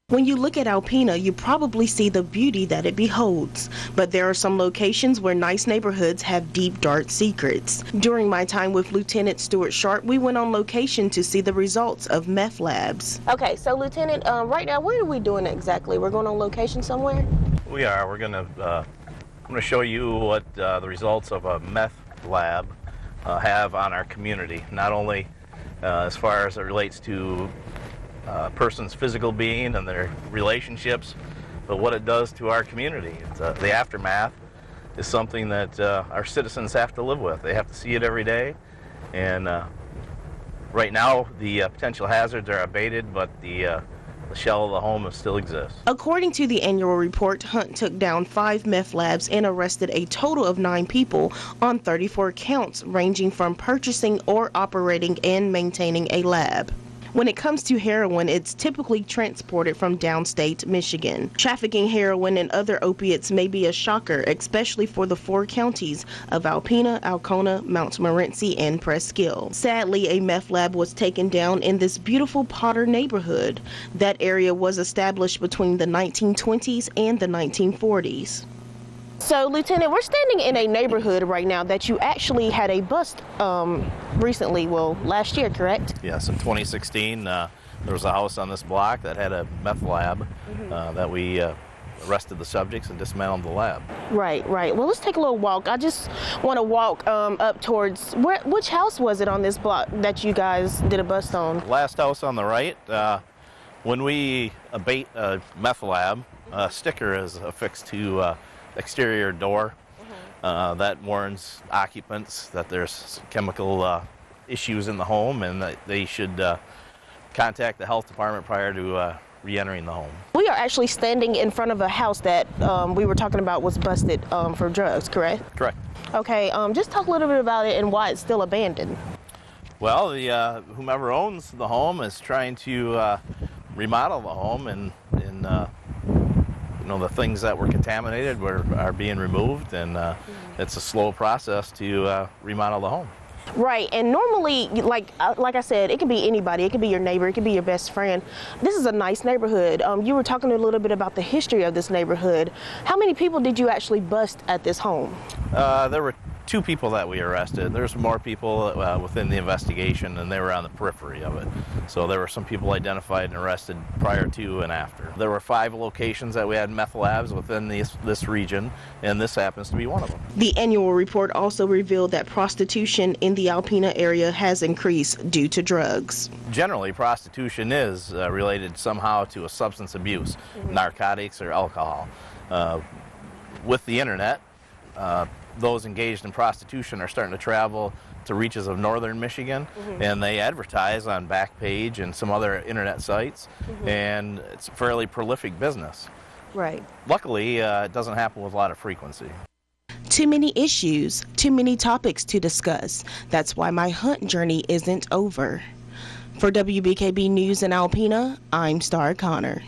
When you look at Alpena, you probably see the beauty that it beholds, but there are some locations where nice neighborhoods have deep, dark secrets. During my time with Lieutenant Stuart Sharp, we went on location to see the results of meth labs. Okay, so Lieutenant, right now, what are we doing exactly? We're going on location somewhere? We are. I'm going to show you what the results of a meth lab have on our community, not only as far as it relates to a person's physical being and their relationships, but what it does to our community. The aftermath is something that our citizens have to live with. They have to see it every day, and right now the potential hazards are abated, but the shell of the home still exists. According to the annual report, H.U.N.T took down 5 meth labs and arrested a total of 9 people on 34 counts, ranging from purchasing or operating and maintaining a lab. When it comes to heroin, it's typically transported from downstate Michigan. Trafficking heroin and other opiates may be a shocker, especially for the 4 counties of Alpena, Alcona, Mount Morenci, and Presqu'Isle. Sadly, a meth lab was taken down in this beautiful Potter neighborhood. That area was established between the 1920s and the 1940s. So, Lieutenant, we're standing in a neighborhood right now that you actually had a bust recently, well, last year, correct? Yes, in 2016, there was a house on this block that had a meth lab that we arrested the subjects and dismantled the lab. Right, right. Well, let's take a little walk. I just want to walk up towards, which house was it on this block that you guys did a bust on? Last house on the right, when we abate a meth lab, a sticker is affixed to exterior door that warns occupants that there's chemical issues in the home and that they should contact the health department prior to re-entering the home. We are actually standing in front of a house that we were talking about was busted for drugs, correct? Correct. Okay, just talk a little bit about it and why it's still abandoned. Well, whomever owns the home is trying to remodel the home, and you know, the things that were contaminated are being removed, and it's a slow process to remodel the home. Right, and normally, like I said, it could be anybody. It could be your neighbor. It could be your best friend. This is a nice neighborhood. You were talking a little bit about the history of this neighborhood. How many people did you actually bust at this home? There were 2 people that we arrested. There's more people within the investigation, and they were on the periphery of it. So there were some people identified and arrested prior to and after. There were 5 locations that we had meth labs within this region, and this happens to be one of them. The annual report also revealed that prostitution in the Alpena area has increased due to drugs. Generally, prostitution is related somehow to a substance abuse, narcotics or alcohol. With the internet, those engaged in prostitution are starting to travel to reaches of northern Michigan, and they advertise on Backpage and some other internet sites, and it's a fairly prolific business. Right. Luckily, it doesn't happen with a lot of frequency. Too many issues, too many topics to discuss. That's why my H.U.N.T journey isn't over. For WBKB News in Alpena, I'm Star Connor.